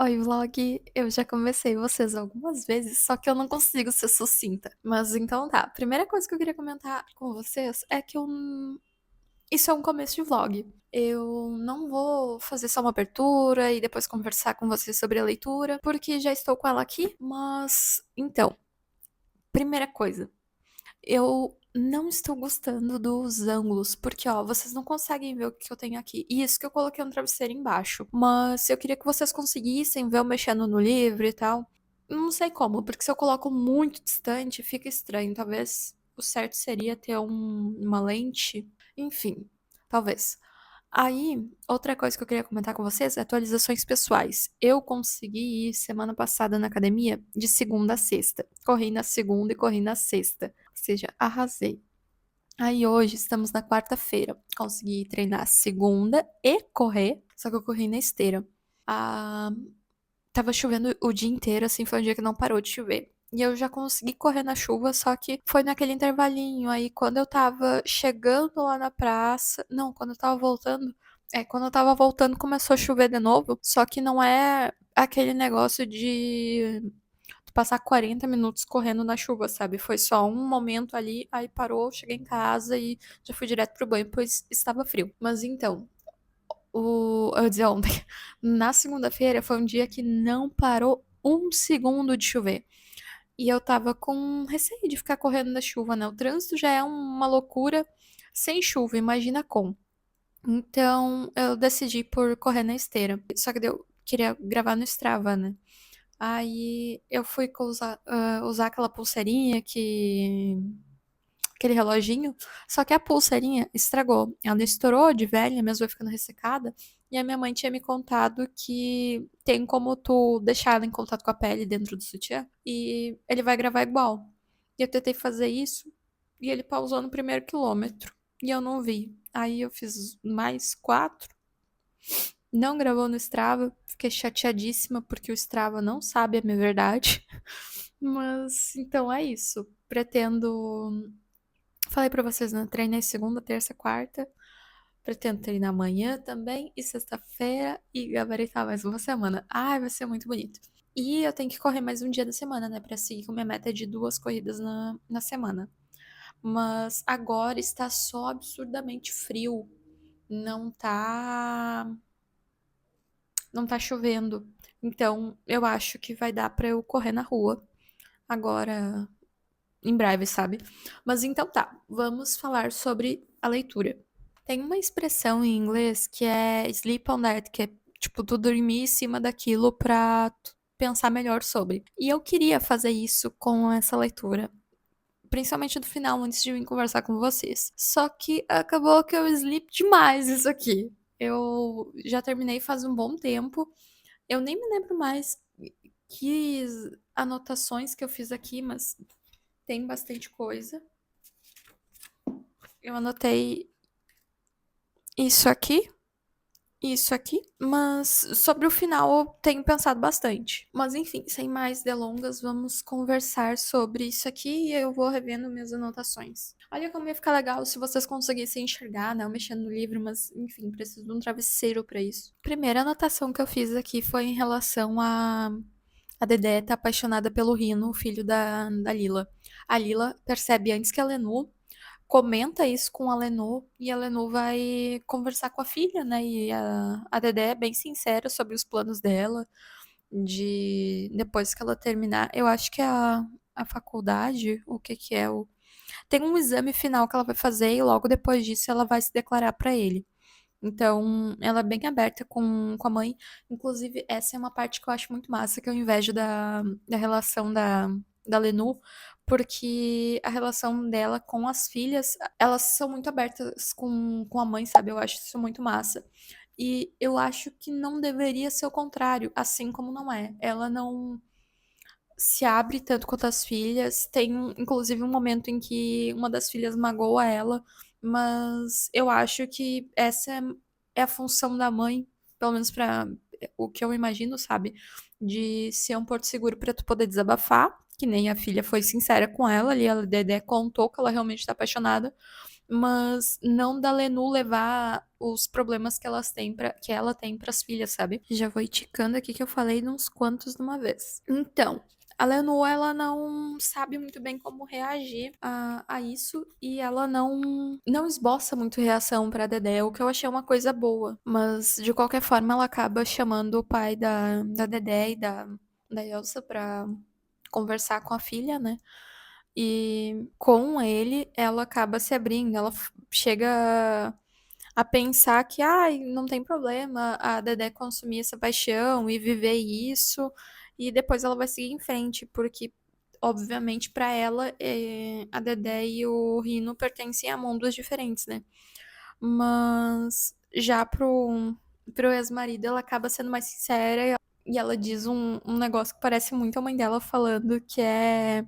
Oi, vlog. Eu já comecei vocês algumas vezes, só que eu não consigo ser sucinta. Mas então tá. A primeira coisa que eu queria comentar com vocês é que isso é um começo de vlog. Eu não vou fazer só uma abertura e depois conversar com vocês sobre a leitura, porque já estou com ela aqui. Mas então, primeira coisa. Eu não estou gostando dos ângulos, porque ó, vocês não conseguem ver o que eu tenho aqui. E isso que eu coloquei um travesseiro embaixo. Mas eu queria que vocês conseguissem ver eu mexendo no livro e tal. Não sei como, porque se eu coloco muito distante, fica estranho. Talvez o certo seria ter uma lente. Enfim, talvez. Aí, outra coisa que eu queria comentar com vocês é atualizações pessoais. Eu consegui ir semana passada na academia de segunda a sexta. Corri na segunda e corri na sexta. Ou seja, arrasei. Aí hoje estamos na quarta-feira. Consegui treinar segunda e correr, só que eu corri na esteira. Ah, tava chovendo o dia inteiro, assim, foi um dia que não parou de chover. E eu já consegui correr na chuva, só que foi naquele intervalinho. Aí quando eu tava chegando lá na praça. Não, quando eu tava voltando. Quando eu tava voltando começou a chover de novo. Só que não é aquele negócio de tu passar 40 minutos correndo na chuva, sabe? Foi só um momento ali, aí parou, cheguei em casa e já fui direto pro banho, pois estava frio. Mas então, eu ia dizer ontem, na segunda-feira foi um dia que não parou um segundo de chover. E eu tava com receio de ficar correndo na chuva, né? O trânsito já é uma loucura sem chuva, imagina com. Então eu decidi por correr na esteira. Só que eu queria gravar no Strava, né? Aí eu fui usar aquela pulseirinha que aquele reloginho, só que a pulseirinha estragou. Ela estourou de velha, mesmo vai ficando ressecada. E a minha mãe tinha me contado que tem como tu deixar ela em contato com a pele dentro do sutiã e ele vai gravar igual. E eu tentei fazer isso e ele pausou no primeiro quilômetro e eu não vi. Aí eu fiz mais 4, não gravou no Strava, fiquei chateadíssima porque o Strava não sabe a minha verdade. Mas então é isso. Pretendo. Falei pra vocês, né? Treinei segunda, terça, quarta. Pretendo treinar amanhã também e sexta-feira e gabaritar mais uma semana. Ai, vai ser muito bonito. E eu tenho que correr mais um dia da semana, né? Pra seguir com minha meta de 2 corridas na semana. Mas agora está só absurdamente frio. Não tá. Não tá chovendo. Então eu acho que vai dar pra eu correr na rua. Agora, em breve, sabe? Mas então tá, vamos falar sobre a leitura. Tem uma expressão em inglês que é sleep on that, que é tipo tu dormir em cima daquilo pra tu pensar melhor sobre. E eu queria fazer isso com essa leitura, principalmente no final, antes de vir conversar com vocês. Só que acabou que eu sleep demais isso aqui. Eu já terminei faz um bom tempo. Eu nem me lembro mais que anotações que eu fiz aqui, mas tem bastante coisa. Eu anotei isso aqui, mas sobre o final eu tenho pensado bastante. Mas enfim, sem mais delongas, vamos conversar sobre isso aqui e eu vou revendo minhas anotações. Olha como ia ficar legal se vocês conseguissem enxergar, né? Eu mexendo no livro, mas enfim, preciso de um travesseiro para isso. Primeira anotação que eu fiz aqui foi em relação a Dedé tá apaixonada pelo Rino, o filho da Lila. A Lila percebe antes que a Lenu comenta isso com a Lenu e a Lenu vai conversar com a filha, né? E a Dedé é bem sincera sobre os planos dela, de depois que ela terminar. Eu acho que a faculdade, o que que é o. Tem um exame final que ela vai fazer e logo depois disso ela vai se declarar pra ele. Então, ela é bem aberta com a mãe. Inclusive, essa é uma parte que eu acho muito massa, que eu invejo da relação da Lenu, porque a relação dela com as filhas, elas são muito abertas com a mãe, sabe? Eu acho isso muito massa. E eu acho que não deveria ser o contrário, assim como não é. Ela não se abre tanto quanto as filhas. Tem, inclusive, um momento em que uma das filhas magoa ela, mas eu acho que essa é a função da mãe, pelo menos para o que eu imagino, sabe? De ser um porto seguro para tu poder desabafar, que nem a filha foi sincera com ela ali, a Dedé contou que ela realmente tá apaixonada, mas não da Lenu levar os problemas que ela tem pras filhas, sabe? Já vou ticando aqui que eu falei de uns quantos de uma vez. Então, a Lenu, ela não sabe muito bem como reagir a isso e ela não esboça muito reação pra Dedé, o que eu achei uma coisa boa. Mas, de qualquer forma, ela acaba chamando o pai da Dedé e da Elsa pra conversar com a filha, né? E com ele, ela acaba se abrindo, ela chega a pensar que, ai, não tem problema a Dedé consumir essa paixão e viver isso, e depois ela vai seguir em frente, porque, obviamente, pra ela, a Dedé e o Rino pertencem a mundos diferentes, né? Mas já pro ex-marido, ela acaba sendo mais sincera e ela diz um negócio que parece muito a mãe dela falando, que é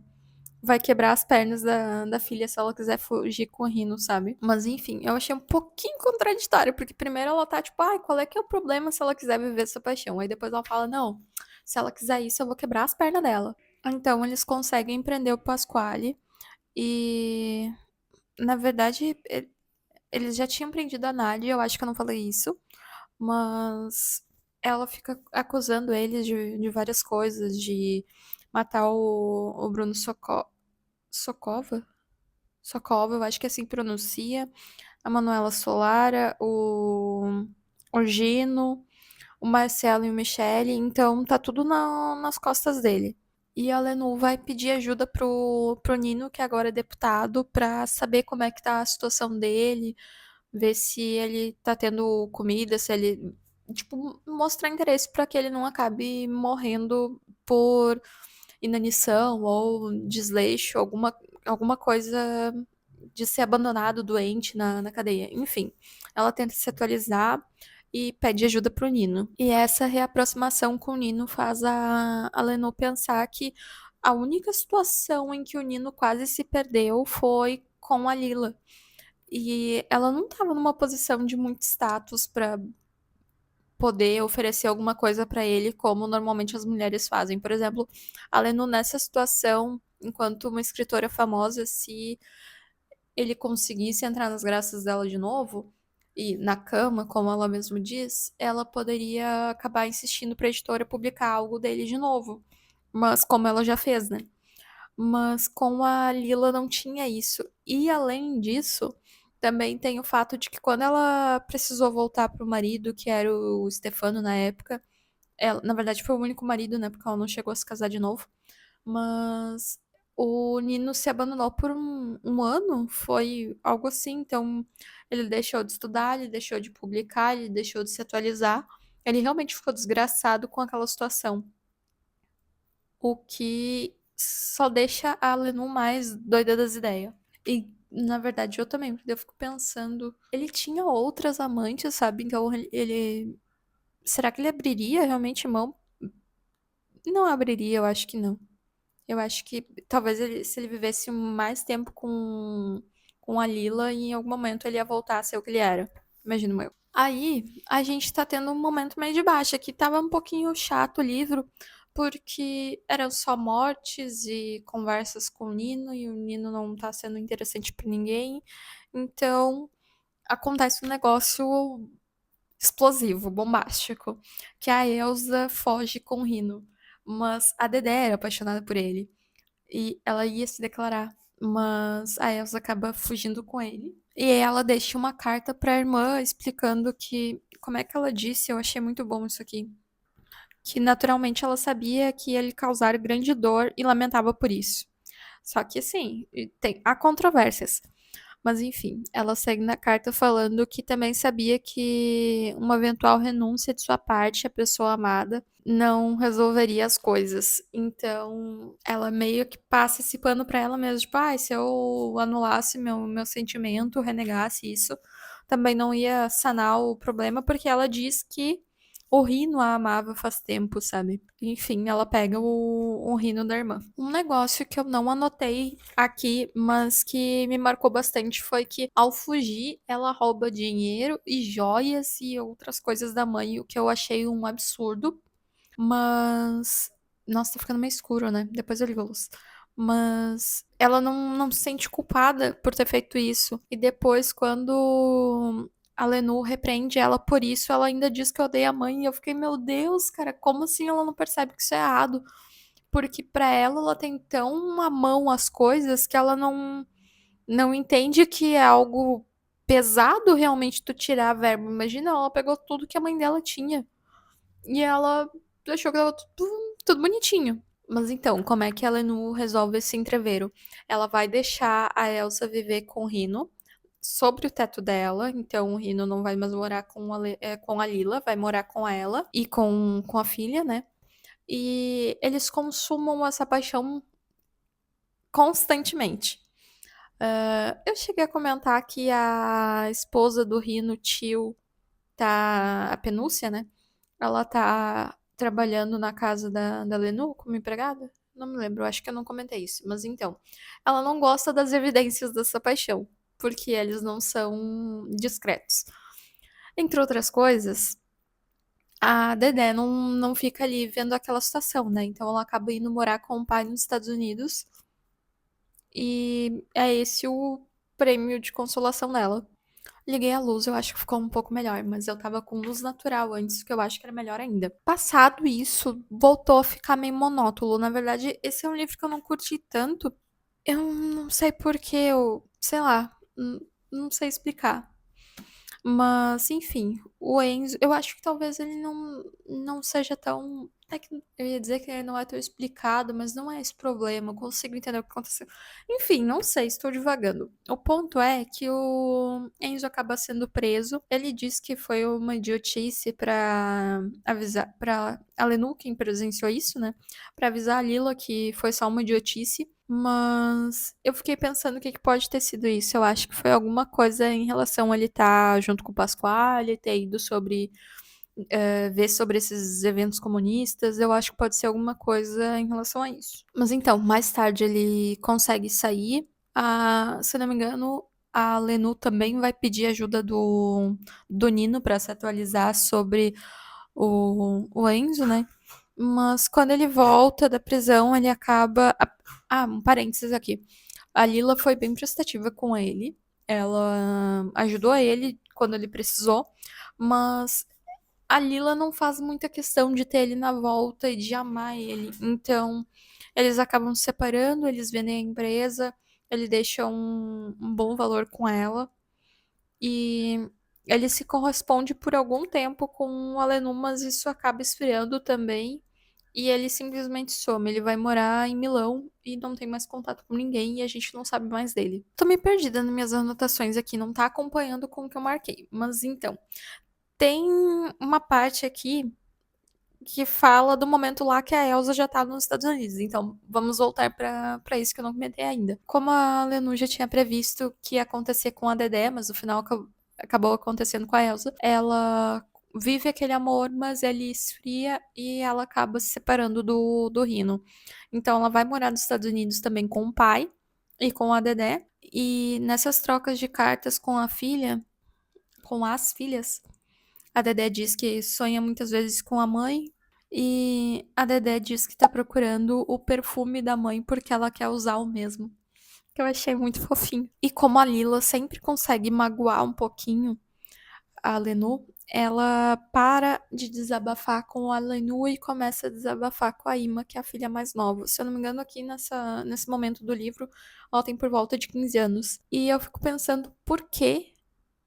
vai quebrar as pernas da filha se ela quiser fugir com o Rino, sabe? Mas enfim, eu achei um pouquinho contraditório, porque primeiro ela tá tipo, ai, qual é que é o problema se ela quiser viver essa paixão? Aí depois ela fala, não, se ela quiser isso, eu vou quebrar as pernas dela. Então eles conseguem prender o Pasquale e, na verdade, eles já tinham prendido a Nadia, eu acho que eu não falei isso, mas ela fica acusando eles de várias coisas, de matar o Bruno Socova? Sokova, eu acho que assim pronuncia. A Manuela Solara, o Gino, o Marcelo e o Michele. Então tá tudo nas costas dele. E a Lenu vai pedir ajuda pro Nino, que agora é deputado, pra saber como é que tá a situação dele, ver se ele tá tendo comida, se ele. Tipo, mostrar interesse pra que ele não acabe morrendo por inanição ou desleixo, alguma coisa de ser abandonado, doente na cadeia. Enfim, ela tenta se atualizar e pede ajuda pro Nino. E essa reaproximação com o Nino faz a Lenô pensar que a única situação em que o Nino quase se perdeu foi com a Lila. E ela não estava numa posição de muito status para poder oferecer alguma coisa pra ele, como normalmente as mulheres fazem. Por exemplo, a Lenu, nessa situação, enquanto uma escritora famosa, se ele conseguisse entrar nas graças dela de novo, e na cama, como ela mesma diz, ela poderia acabar insistindo pra editora publicar algo dele de novo. Mas como ela já fez, né? Mas com a Lila não tinha isso. E além disso, também tem o fato de que quando ela precisou voltar pro marido, que era o Stefano na época, ela, na verdade foi o único marido, né? Porque ela não chegou a se casar de novo. Mas o Nino se abandonou por um ano, foi algo assim. Então ele deixou de estudar, ele deixou de publicar, ele deixou de se atualizar. Ele realmente ficou desgraçado com aquela situação. O que só deixa a Lenu mais doida das ideias. E, na verdade, eu também, porque eu fico pensando. Ele tinha outras amantes, sabe? Então ele. Será que ele abriria realmente mão? Não abriria, eu acho que não. Eu acho que talvez ele, se ele vivesse mais tempo com a Lila, em algum momento ele ia voltar a ser o que ele era. Imagino eu. Aí, a gente tá tendo um momento meio de baixa, que tava um pouquinho chato o livro, porque eram só mortes e conversas com o Nino, e o Nino não tá sendo interessante pra ninguém. Então, acontece um negócio explosivo, bombástico, que a Elsa foge com o Rino. Mas a Dedé era apaixonada por ele. E ela ia se declarar, mas a Elsa acaba fugindo com ele. E aí ela deixa uma carta pra irmã explicando que, como é que ela disse, eu achei muito bom isso aqui, que naturalmente ela sabia que ia lhe causar grande dor e lamentava por isso. Só que assim, há controvérsias. Mas enfim, ela segue na carta falando que também sabia que uma eventual renúncia de sua parte à pessoa amada não resolveria as coisas. Então, ela meio que passa esse pano pra ela mesma, tipo, ah, se eu anulasse meu sentimento, renegasse isso, também não ia sanar o problema, porque ela diz que o Rino a amava faz tempo, sabe? Enfim, ela pega o Rino da irmã. Um negócio que eu não anotei aqui, mas que me marcou bastante foi que, ao fugir, ela rouba dinheiro e joias e outras coisas da mãe, o que eu achei um absurdo. Mas. Nossa, tá ficando meio escuro, né? Depois eu ligo a luz. mas ela não se sente culpada por ter feito isso. E depois, quando a Lenu repreende ela por isso, ela ainda diz que odeia a mãe. E eu fiquei, meu Deus, cara, como assim ela não percebe que isso é errado? Porque pra ela tem tão à mão as coisas que ela não entende que é algo pesado realmente tu tirar a verba. Imagina, ela pegou tudo que a mãe dela tinha. E ela achou que tava tudo bonitinho. Mas então, como é que a Lenu resolve esse entreveiro? Ela vai deixar a Elsa viver com o Rino sobre o teto dela. Então, o Rino não vai mais morar com a Lila, vai morar com ela e com a filha, né? E eles consumam essa paixão constantemente. Eu cheguei a comentar que a esposa do Rino, tio, tá. A Penúcia, né? Ela tá trabalhando na casa da Lenu como empregada? Não me lembro, acho que eu não comentei isso. Mas então, ela não gosta das evidências dessa paixão, porque eles não são discretos. Entre outras coisas, a Dedé não fica ali vendo aquela situação, né? Então ela acaba indo morar com o pai nos Estados Unidos. E é esse o prêmio de consolação dela. Liguei a luz, eu acho que ficou um pouco melhor, mas eu tava com luz natural antes, que eu acho que era melhor ainda. Passado isso, voltou a ficar meio monótono. Na verdade, esse é um livro que eu não curti tanto. Eu não sei porquê, sei lá, não sei explicar. Mas, enfim, o Enzo, eu acho que talvez ele não seja tão. É que eu ia dizer que ele não é tão explicado, mas não é esse problema. Eu consigo entender o que aconteceu. Enfim, não sei, estou divagando. O ponto é que o Enzo acaba sendo preso. Ele diz que foi uma idiotice pra avisar. Pra a Lenu, quem presenciou isso, né? Pra avisar a Lila que foi só uma idiotice. Mas eu fiquei pensando o que pode ter sido isso. Eu acho que foi alguma coisa em relação a ele estar junto com o Pasquale, ter ido ver sobre esses eventos comunistas. Eu acho que pode ser alguma coisa em relação a isso. Mas então, mais tarde ele consegue sair. Se não me engano, a Lenu também vai pedir ajuda do Nino para se atualizar sobre o Enzo, né? Mas quando ele volta da prisão, ele acaba. Um parênteses aqui. A Lila foi bem prestativa com ele. Ela ajudou ele quando ele precisou, mas a Lila não faz muita questão de ter ele na volta e de amar ele. Então, eles acabam se separando, eles vendem a empresa, ele deixa um bom valor com ela. E ele se corresponde por algum tempo com o Alenu, mas isso acaba esfriando também. E ele simplesmente some. Ele vai morar em Milão e não tem mais contato com ninguém e a gente não sabe mais dele. Tô meio perdida nas minhas anotações aqui, não tá acompanhando com o que eu marquei. Mas então, tem uma parte aqui que fala do momento lá que a Elsa já tá nos Estados Unidos. Então, vamos voltar pra isso que eu não comentei ainda. Como a Lenu já tinha previsto que ia acontecer com a Dedé, mas no final acabou acontecendo com a Elsa, ela vive aquele amor, mas ele esfria e ela acaba se separando do Rino. Então, ela vai morar nos Estados Unidos também com o pai e com a Dedé. E nessas trocas de cartas com a filha, com as filhas, a Dedé diz que sonha muitas vezes com a mãe. E a Dedé diz que tá procurando o perfume da mãe porque ela quer usar o mesmo. Que eu achei muito fofinho. E como a Lila sempre consegue magoar um pouquinho a Lenu, ela para de desabafar com a Lenu e começa a desabafar com a Ima, que é a filha mais nova. Se eu não me engano, aqui nesse momento do livro, ela tem por volta de 15 anos. E eu fico pensando por que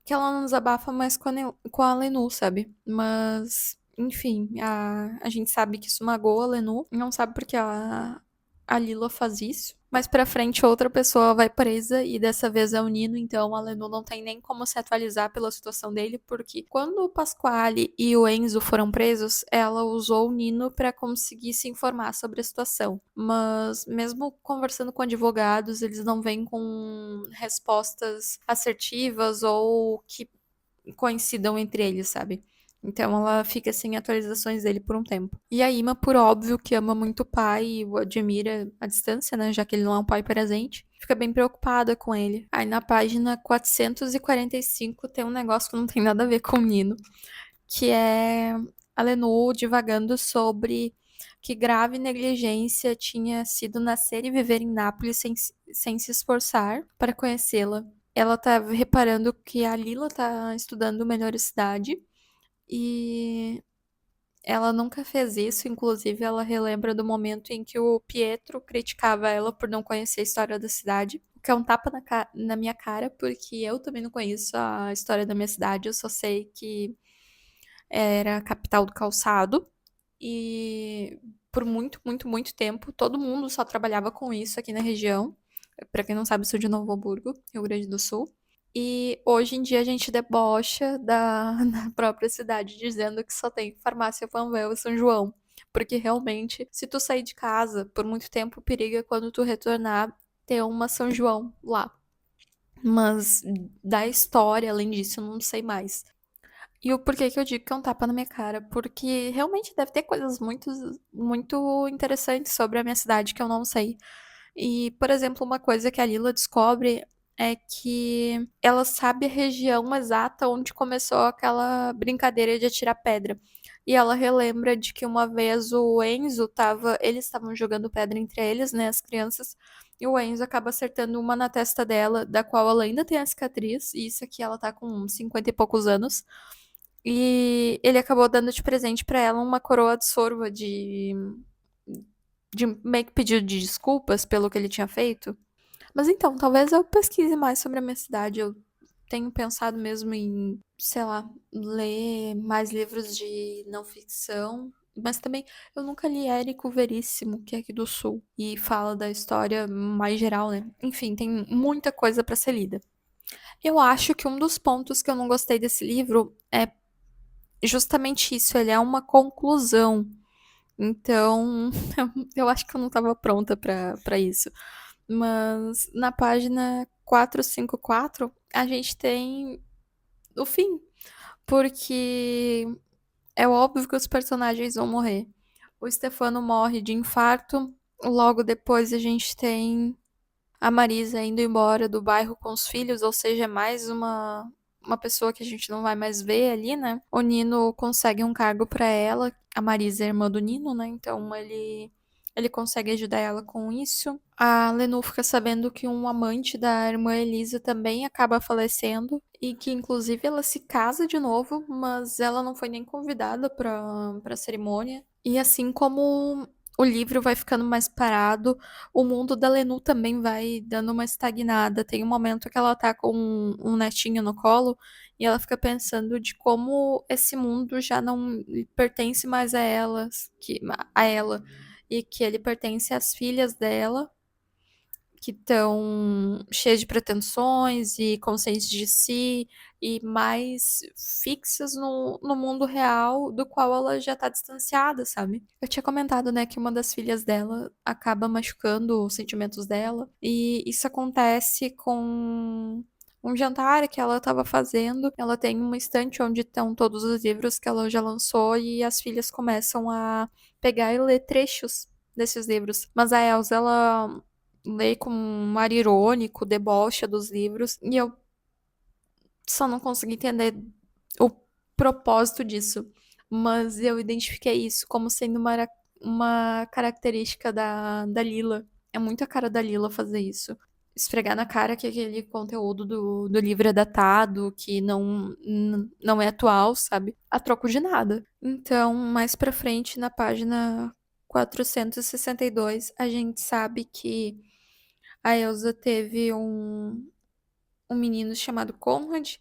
ela não desabafa mais com a Lenu, sabe? Mas, enfim, a gente sabe que isso magoa a Lenu. Não sabe porque a Lila faz isso. Mais pra frente, outra pessoa vai presa e dessa vez é o Nino, então a Lenu não tem nem como se atualizar pela situação dele, porque quando o Pasquale e o Enzo foram presos, ela usou o Nino pra conseguir se informar sobre a situação. Mas mesmo conversando com advogados, eles não vêm com respostas assertivas ou que coincidam entre eles, sabe? Então ela fica sem atualizações dele por um tempo. E a Ima, por óbvio, que ama muito o pai e o admira à distância, né? Já que ele não é um pai presente, fica bem preocupada com ele. Aí na página 445 tem um negócio que não tem nada a ver com o Nino, que é a Lenu divagando sobre que grave negligência tinha sido nascer e viver em Nápoles sem se esforçar para conhecê-la. Ela tá reparando que a Lila tá estudando melhoricidade e ela nunca fez isso, inclusive ela relembra do momento em que o Pietro criticava ela por não conhecer a história da cidade, o que é um tapa na minha cara, porque eu também não conheço a história da minha cidade, eu só sei que era a capital do calçado e por muito, muito, muito tempo todo mundo só trabalhava com isso aqui na região. Pra quem não sabe, eu sou de Novo Hamburgo, Rio Grande do Sul. E hoje em dia a gente debocha da própria cidade, dizendo que só tem farmácia Panvel e São João. Porque realmente, se tu sair de casa por muito tempo, periga quando tu retornar ter uma São João lá. Mas da história, além disso, eu não sei mais. E o porquê que eu digo que é um tapa na minha cara? Porque realmente deve ter coisas muito, muito interessantes sobre a minha cidade que eu não sei. E, por exemplo, uma coisa que a Lila descobre é que ela sabe a região exata onde começou aquela brincadeira de atirar pedra. E ela relembra de que uma vez o Enzo tava. Eles estavam jogando pedra entre eles, né? As crianças. E o Enzo acaba acertando uma na testa dela, da qual ela ainda tem a cicatriz. E isso aqui ela tá com uns 50 e poucos anos. E ele acabou dando de presente pra ela uma coroa de sorva de meio que pedido de desculpas pelo que ele tinha feito. Mas então, talvez eu pesquise mais sobre a minha cidade. Eu tenho pensado mesmo em, sei lá, ler mais livros de não ficção. Mas também eu nunca li Érico Veríssimo, que é aqui do Sul, e fala da história mais geral, né? Enfim, tem muita coisa pra ser lida. Eu acho que um dos pontos que eu não gostei desse livro é justamente isso, ele é uma conclusão. Então, eu acho que eu não estava pronta para isso. Mas na página 454, a gente tem o fim. Porque é óbvio que os personagens vão morrer. O Stefano morre de infarto. Logo depois a gente tem a Marisa indo embora do bairro com os filhos, ou seja, é mais uma pessoa que a gente não vai mais ver ali, né? O Nino consegue um cargo pra ela, a Marisa é irmã do Nino, né? Então ele consegue ajudar ela com isso. A Lenu fica sabendo que um amante da irmã Elisa também acaba falecendo e que inclusive ela se casa de novo, mas ela não foi nem convidada para cerimônia. E assim como o livro vai ficando mais parado, o mundo da Lenu também vai dando uma estagnada. Tem um momento que ela tá com um netinho no colo e ela fica pensando de como esse mundo já não pertence mais a ela e que ele pertence às filhas dela que estão cheias de pretensões e conscientes de si e mais fixas no mundo real do qual ela já tá distanciada, sabe? Eu tinha comentado, né, que uma das filhas dela acaba machucando os sentimentos dela e isso acontece com um jantar que ela estava fazendo. Ela tem uma estante onde estão todos os livros que ela já lançou e as filhas começam a pegar e ler trechos desses livros. Mas a Elsa, ela lê com um ar irônico, debocha dos livros, e eu só não consegui entender o propósito disso. Mas eu identifiquei isso como sendo uma característica da Lila. É muito a cara da Lila fazer isso. Esfregar na cara que aquele conteúdo do livro é datado, que não é atual, sabe? A troco de nada. Então, mais pra frente, na página 462, a gente sabe que a Elsa teve um menino chamado Conrad.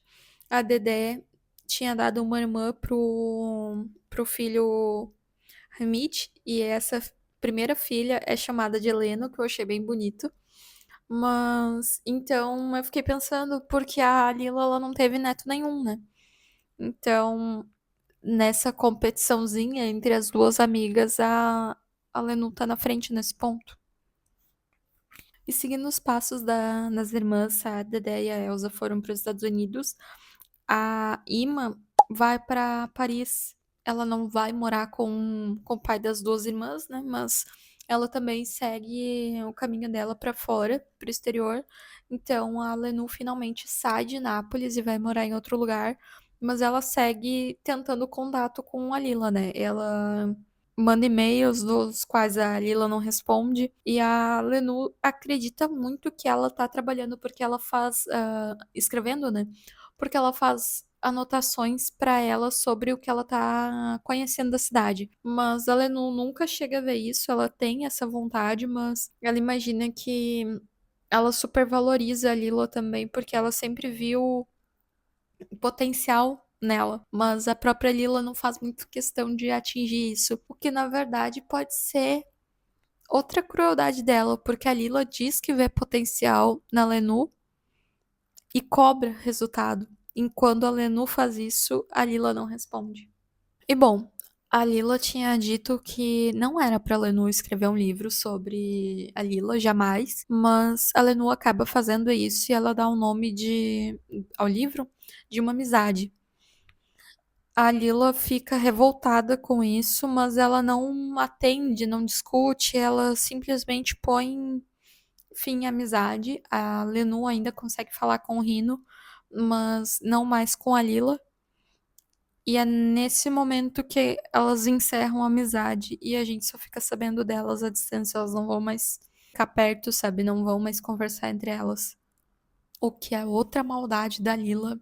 A Dedé tinha dado uma irmã pro filho Hamid. E essa primeira filha é chamada de Helena, que eu achei bem bonito. Mas, então, eu fiquei pensando, porque a Lila, ela não teve neto nenhum, né? Então, nessa competiçãozinha entre as duas amigas, a Lenu tá na frente nesse ponto. E seguindo os passos das irmãs, a Dedé e a Elsa foram para os Estados Unidos. A Ima vai para Paris. Ela não vai morar com o pai das duas irmãs, né? Mas ela também segue o caminho dela para fora, para o exterior. Então a Lenu finalmente sai de Nápoles e vai morar em outro lugar. Mas ela segue tentando contato com a Lila, né? Ela manda e-mails dos quais a Lila não responde. E a Lenu acredita muito que ela tá trabalhando porque ela faz. Escrevendo, né? Porque ela faz anotações pra ela sobre o que ela tá conhecendo da cidade. Mas a Lenu nunca chega a ver isso, ela tem essa vontade, mas ela imagina que ela supervaloriza a Lila também, porque ela sempre viu potencial nela, mas a própria Lila não faz muito questão de atingir isso, o que na verdade pode ser outra crueldade dela, porque a Lila diz que vê potencial na Lenu e cobra resultado. Enquanto a Lenu faz isso, a Lila não responde. E bom, a Lila tinha dito que não era pra Lenu escrever um livro sobre a Lila, jamais, mas a Lenu acaba fazendo isso e ela dá o nome ao livro de uma amizade. A Lila fica revoltada com isso, mas ela não atende, não discute, ela simplesmente põe fim à amizade. A Lenu ainda consegue falar com o Rino, mas não mais com a Lila. E é nesse momento que elas encerram a amizade e a gente só fica sabendo delas à distância, elas não vão mais ficar perto, sabe? Não vão mais conversar entre elas. O que é outra maldade da Lila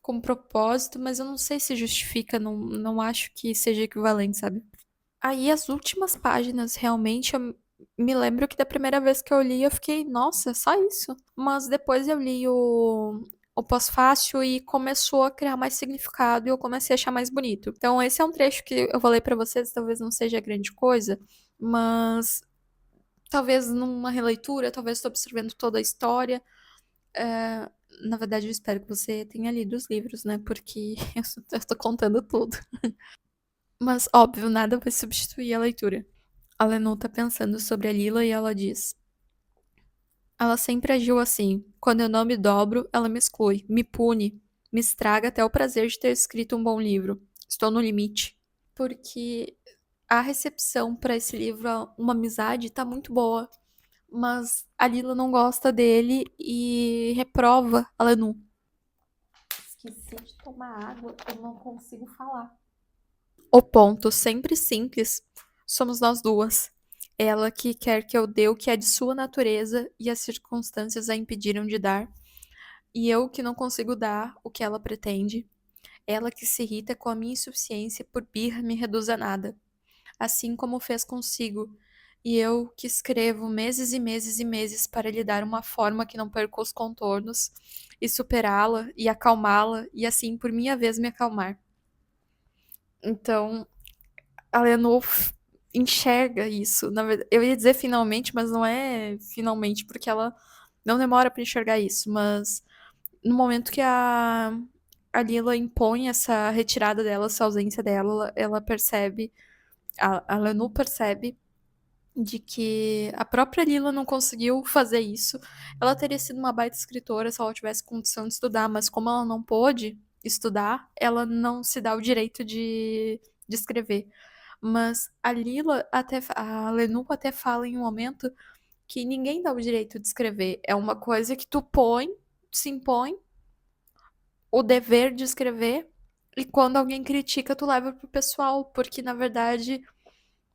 com propósito, mas eu não sei se justifica, não acho que seja equivalente, sabe? Aí as últimas páginas, realmente, eu me lembro que da primeira vez que eu li, eu fiquei, nossa, só isso. Mas depois eu li o pós-fácil e começou a criar mais significado e eu comecei a achar mais bonito. Então esse é um trecho que eu vou ler pra vocês, talvez não seja grande coisa, mas talvez numa releitura, talvez estou observando toda a história. É, na verdade, eu espero que você tenha lido os livros, né? Porque eu tô contando tudo. Mas, óbvio, nada vai substituir a leitura. A Lenu tá pensando sobre a Lila e ela diz: ela sempre agiu assim. Quando eu não me dobro, ela me exclui, me pune, me estraga até o prazer de ter escrito um bom livro. Estou no limite. Porque a recepção para esse livro, Uma Amizade, tá muito boa. Mas a Lila não gosta dele e reprova a Lenu. Esqueci de tomar água, eu não consigo falar. O ponto, sempre simples, somos nós duas. Ela que quer que eu dê o que é de sua natureza e as circunstâncias a impediram de dar, e eu que não consigo dar o que ela pretende. Ela que se irrita com a minha insuficiência e por birra me reduz a nada, assim como fez consigo. E eu que escrevo meses e meses e meses para lhe dar uma forma que não perca os contornos, e superá-la, e acalmá-la, e assim por minha vez me acalmar. Então, a Lenor enxerga isso. Na verdade, eu ia dizer finalmente, mas não é finalmente, porque ela não demora para enxergar isso. Mas no momento que a Lila impõe essa retirada dela, essa ausência dela, ela percebe, a Lenu percebe de que a própria Lila não conseguiu fazer isso. Ela teria sido uma baita escritora se ela tivesse condição de estudar, mas como ela não pôde estudar, ela não se dá o direito de escrever. Mas a Lila até a Lenu até fala em um momento que ninguém dá o direito de escrever. É uma coisa que tu põe, se impõe o dever de escrever e quando alguém critica, tu leva pro pessoal, porque na verdade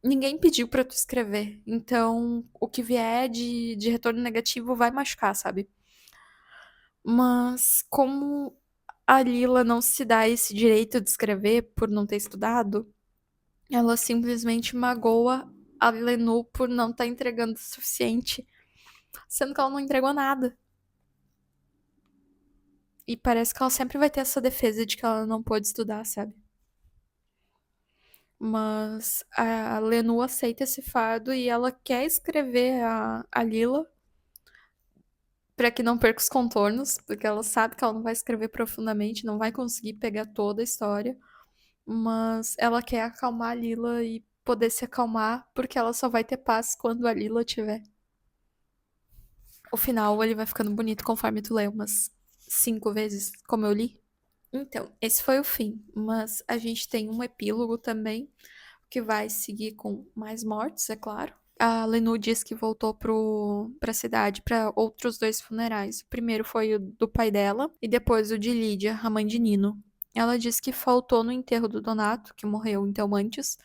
ninguém pediu pra tu escrever. Então, o que vier de retorno negativo vai machucar, sabe? Mas como a Lila não se dá esse direito de escrever por não ter estudado, ela simplesmente magoa a Lenu por não estar entregando o suficiente, sendo que ela não entregou nada. E parece que ela sempre vai ter essa defesa de que ela não pôde estudar, sabe? Mas a Lenu aceita esse fardo e ela quer escrever a Lila para que não perca os contornos, porque ela sabe que ela não vai escrever profundamente, não vai conseguir pegar toda a história, mas ela quer acalmar a Lila e poder se acalmar, porque ela só vai ter paz quando a Lila tiver. O final ele vai ficando bonito conforme tu lê umas 5 vezes, como eu li. Então, esse foi o fim, mas a gente tem um epílogo também, que vai seguir com mais mortes, é claro. A Lenu diz que voltou pra cidade para outros dois funerais. O primeiro foi o do pai dela e depois o de Lídia, a mãe de Nino. Ela disse que faltou no enterro do Donato, que morreu então antes,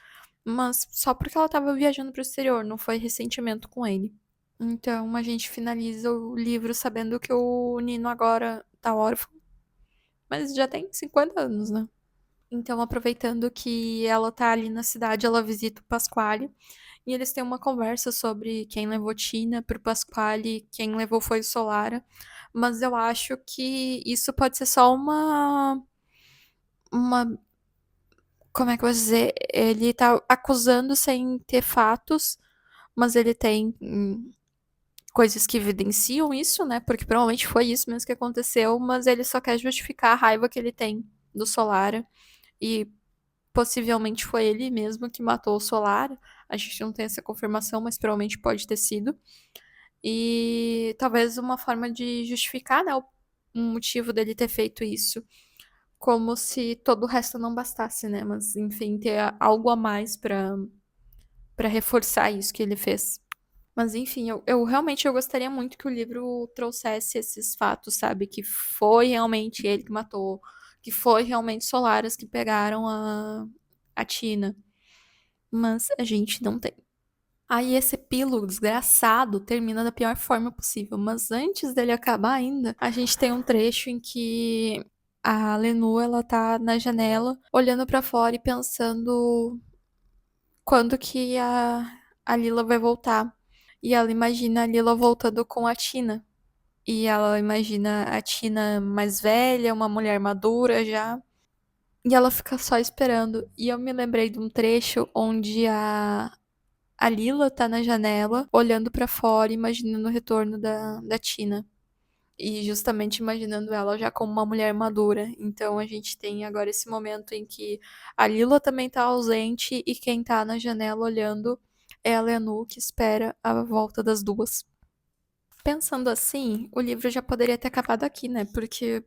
mas só porque ela tava viajando pro exterior, não foi ressentimento com ele. Então a gente finaliza o livro sabendo que o Nino agora tá órfão, mas já tem 50 anos, né? Então, aproveitando que ela tá ali na cidade, ela visita o Pasquale e eles têm uma conversa sobre quem levou Tina pro Pasquale, quem levou foi o Solara. Mas eu acho que isso pode ser só uma, como é que eu vou dizer? Ele tá acusando sem ter fatos, mas ele tem coisas que evidenciam isso, né? Porque provavelmente foi isso mesmo que aconteceu, mas ele só quer justificar a raiva que ele tem do Solara. E possivelmente foi ele mesmo que matou o Solara. A gente não tem essa confirmação, mas provavelmente pode ter sido. E talvez uma forma de justificar, né, o motivo dele ter feito isso. Como se todo o resto não bastasse, né? Mas, enfim, ter algo a mais pra reforçar isso que ele fez. Mas, enfim, eu realmente eu gostaria muito que o livro trouxesse esses fatos, sabe? Que foi realmente ele que matou, que foi realmente Solaras que pegaram a Tina. Mas a gente não tem. Aí esse epílogo desgraçado termina da pior forma possível. Mas antes dele acabar ainda, a gente tem um trecho em que a Lenu, ela tá na janela, olhando pra fora e pensando quando que a Lila vai voltar. E ela imagina a Lila voltando com a Tina. E ela imagina a Tina mais velha, uma mulher madura já. E ela fica só esperando. E eu me lembrei de um trecho onde a Lila tá na janela, olhando pra fora, imaginando o retorno da Tina. E justamente imaginando ela já como uma mulher madura. Então a gente tem agora esse momento em que a Lila também tá ausente e quem tá na janela olhando é a Lenu, que espera a volta das duas. Pensando assim, o livro já poderia ter acabado aqui, né? Porque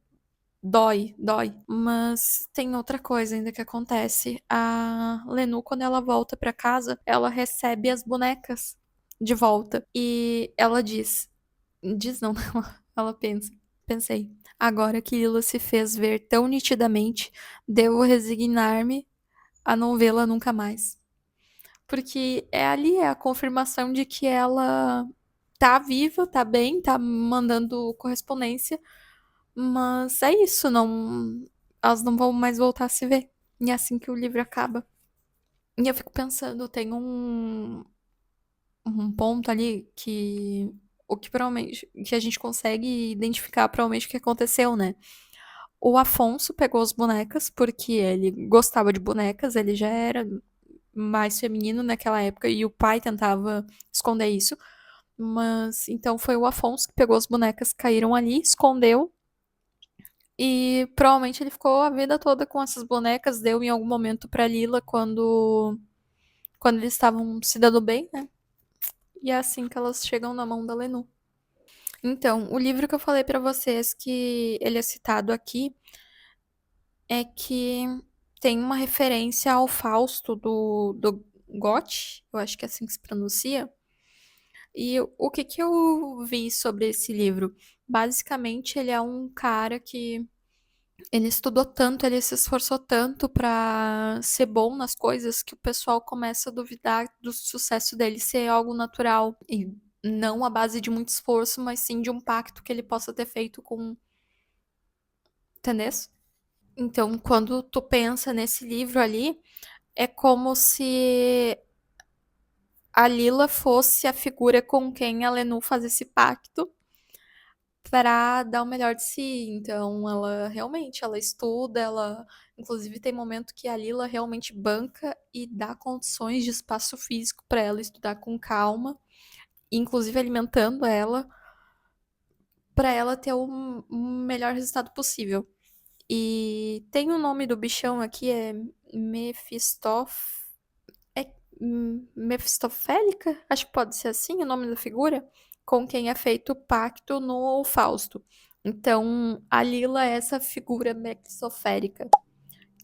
dói, dói. Mas tem outra coisa ainda que acontece. A Lenu, quando ela volta pra casa, ela recebe as bonecas de volta. E ela diz. Diz não, ela pensa. Pensei. Agora que Lila se fez ver tão nitidamente, devo resignar-me a não vê-la nunca mais. Porque é ali, é a confirmação de que ela tá viva, tá bem, tá mandando correspondência, mas é isso, não, elas não vão mais voltar a se ver. E é assim que o livro acaba. E eu fico pensando, tem um ponto ali que o que provavelmente que a gente consegue identificar provavelmente o que aconteceu, né? O Afonso pegou as bonecas porque ele gostava de bonecas, ele já era mais feminino naquela época e o pai tentava esconder isso. Mas então foi o Afonso que pegou as bonecas, caíram ali, escondeu. E provavelmente ele ficou a vida toda com essas bonecas, deu em algum momento pra Lila quando eles estavam se dando bem, né? E é assim que elas chegam na mão da Lenu. Então, o livro que eu falei pra vocês que ele é citado aqui é que tem uma referência ao Fausto do Goethe, eu acho que é assim que se pronuncia. E o que que eu vi sobre esse livro? Basicamente, ele é um cara que ele estudou tanto, ele se esforçou tanto pra ser bom nas coisas que o pessoal começa a duvidar do sucesso dele ser algo natural e não à base de muito esforço, mas sim de um pacto que ele possa ter feito com, entendeu? Então, quando tu pensa nesse livro ali, é como se a Lila fosse a figura com quem a Lenu faz esse pacto para dar o melhor de si. Então, ela realmente, ela estuda, ela inclusive tem momento que a Lila realmente banca e dá condições de espaço físico para ela estudar com calma, inclusive alimentando ela para ela ter o melhor resultado possível. E tem o nome do bichão aqui é é Mefistofélica? Acho que pode ser assim o nome da figura, com quem é feito o pacto no Fausto. Então, a Lila é essa figura mefistofélica.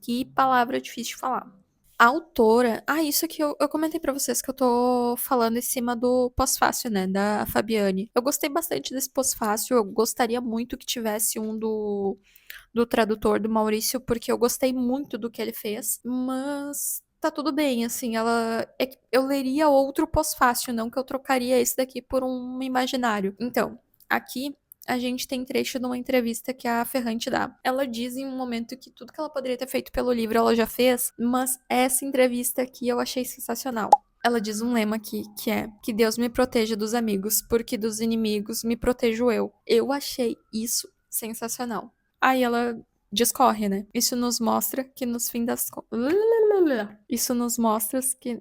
Que palavra difícil de falar. A autora. Ah, isso que eu comentei pra vocês que eu tô falando em cima do pós-fácil, né? Da Fabiane. Eu gostei bastante desse pós-fácil. Eu gostaria muito que tivesse um do tradutor do Maurício, porque eu gostei muito do que ele fez. Mas tá tudo bem, assim. Eu leria outro pós-fácil, não que eu trocaria esse daqui por um imaginário. Então, aqui a gente tem trecho de uma entrevista que a Ferrante dá. Ela diz em um momento que tudo que ela poderia ter feito pelo livro ela já fez, mas essa entrevista aqui eu achei sensacional. Ela diz um lema aqui que é: que Deus me proteja dos amigos, porque dos inimigos me protejo eu. Eu achei isso sensacional. Aí ela discorre, né? Isso nos mostra que nos fim das Isso nos mostra que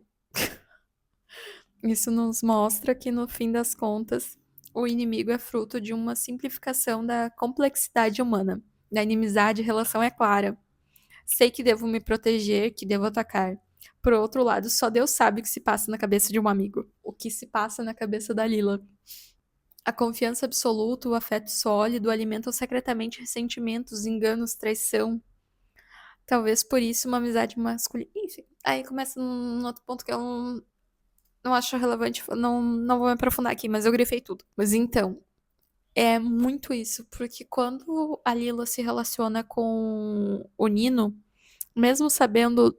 Isso nos mostra que no fim das contas o inimigo é fruto de uma simplificação da complexidade humana. Da inimizade, a relação é clara. Sei que devo me proteger, que devo atacar. Por outro lado, só Deus sabe o que se passa na cabeça de um amigo. O que se passa na cabeça da Lila. A confiança absoluta, o afeto sólido alimentam secretamente ressentimentos, enganos, traição. Talvez por isso uma amizade masculina. Enfim, aí começa num outro ponto que eu não acho relevante, não vou me aprofundar aqui, mas eu grifei tudo. Mas então, é muito isso, porque quando a Lila se relaciona com o Nino, mesmo sabendo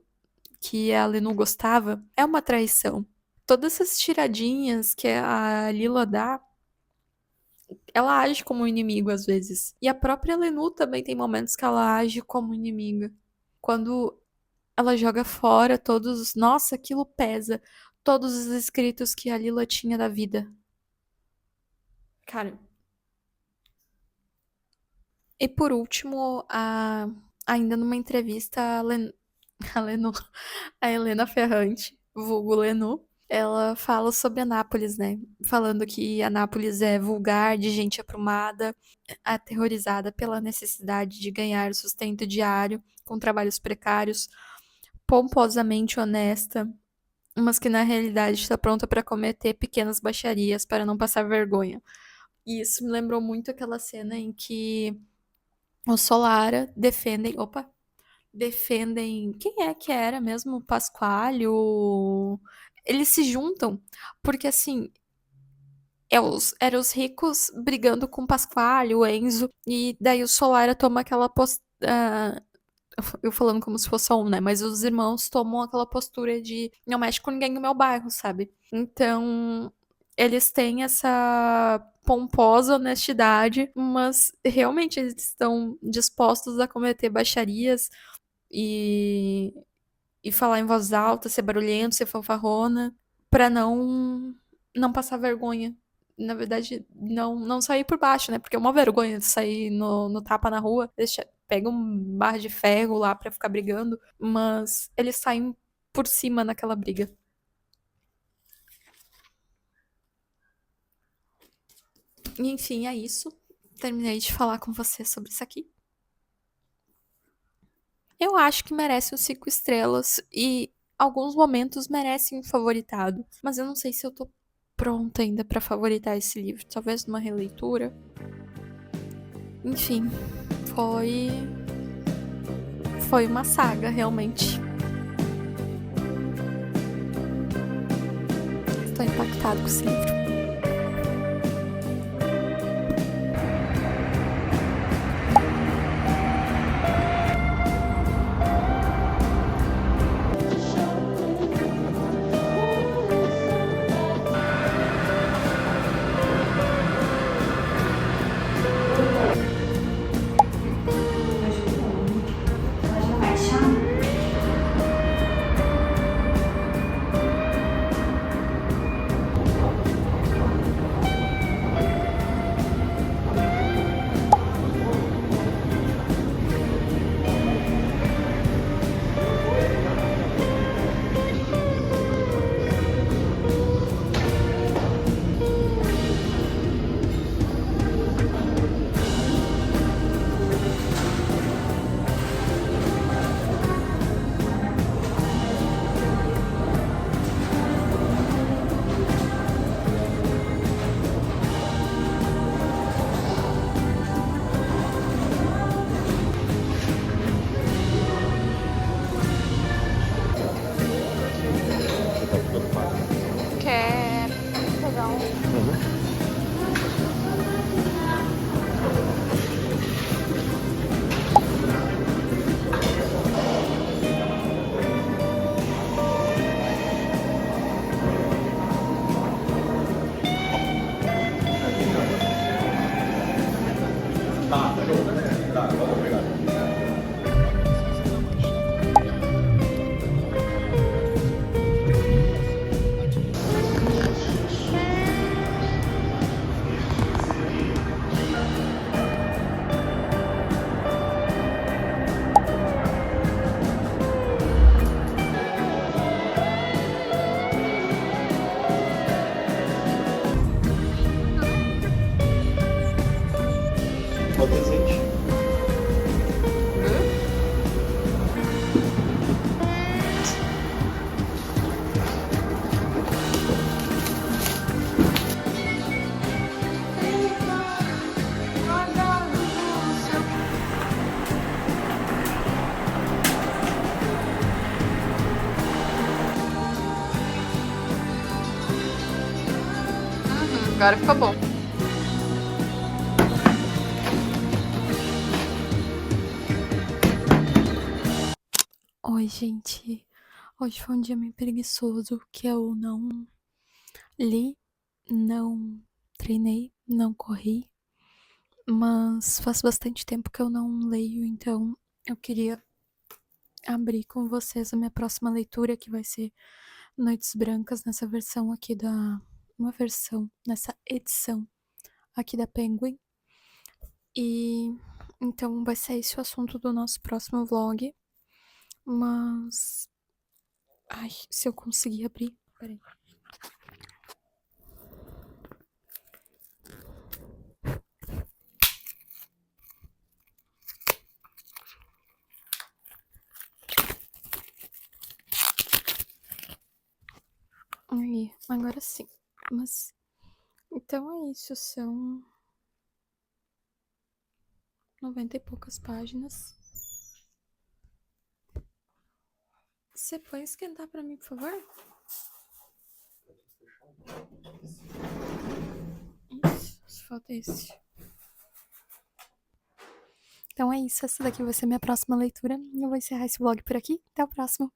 que a Lenu gostava, é uma traição. Todas essas tiradinhas que a Lila dá, ela age como inimigo às vezes. E a própria Lenu também tem momentos que ela age como inimiga. Quando ela joga fora todos os. Nossa, aquilo pesa. Todos os escritos que a Lila tinha da vida. Cara. E por último, ainda numa entrevista, a, Lenu... a Helena Ferrante, vulgo Lenu, ela fala sobre Anápolis, né? Falando que Anápolis é vulgar, de gente aprumada, aterrorizada pela necessidade de ganhar sustento diário com trabalhos precários, pomposamente honesta, mas que na realidade está pronta para cometer pequenas baixarias para não passar vergonha. E isso me lembrou muito aquela cena em que o Solara defendem, quem é que era mesmo? O Pasquale, eles se juntam, porque assim, eram os ricos brigando com o Pasquale, o Enzo, e daí o Solara toma aquela postura, eu falando como se fosse um, né? Mas os irmãos tomam aquela postura de não mexe com ninguém no meu bairro, sabe? Então, eles têm essa pomposa honestidade, mas realmente eles estão dispostos a cometer baixarias e, e falar em voz alta, ser barulhento, ser fanfarrona, pra não passar vergonha. Na verdade, não sair por baixo, né? Porque é uma vergonha sair no tapa na rua, pega um bar de ferro lá pra ficar brigando, mas eles saem por cima naquela briga. E, enfim, é isso. Terminei de falar com você sobre isso aqui. Eu acho que merece os 5 estrelas e alguns momentos merecem um favoritado, mas eu não sei se eu tô pronta ainda pra favoritar esse livro, talvez numa releitura. Enfim, foi foi uma saga realmente. Estou impactado com esse livro. agora ficou bom. Oi, gente. Hoje foi um dia meio preguiçoso que eu não li, não treinei, não corri, mas faz bastante tempo que eu não leio, então eu queria abrir com vocês a minha próxima leitura, que vai ser Noites Brancas, nessa versão aqui da. Uma versão, nessa edição aqui da Penguin. E então vai ser esse o assunto do nosso próximo vlog. Mas. Ai, se eu conseguir abrir. Peraí. Aí, agora sim. Mas. Então é isso, são 90 e poucas páginas. Você pode esquentar pra mim, por favor? Isso, só falta esse. Então é isso, essa daqui vai ser minha próxima leitura. Eu vou encerrar esse vlog por aqui. Até o próximo.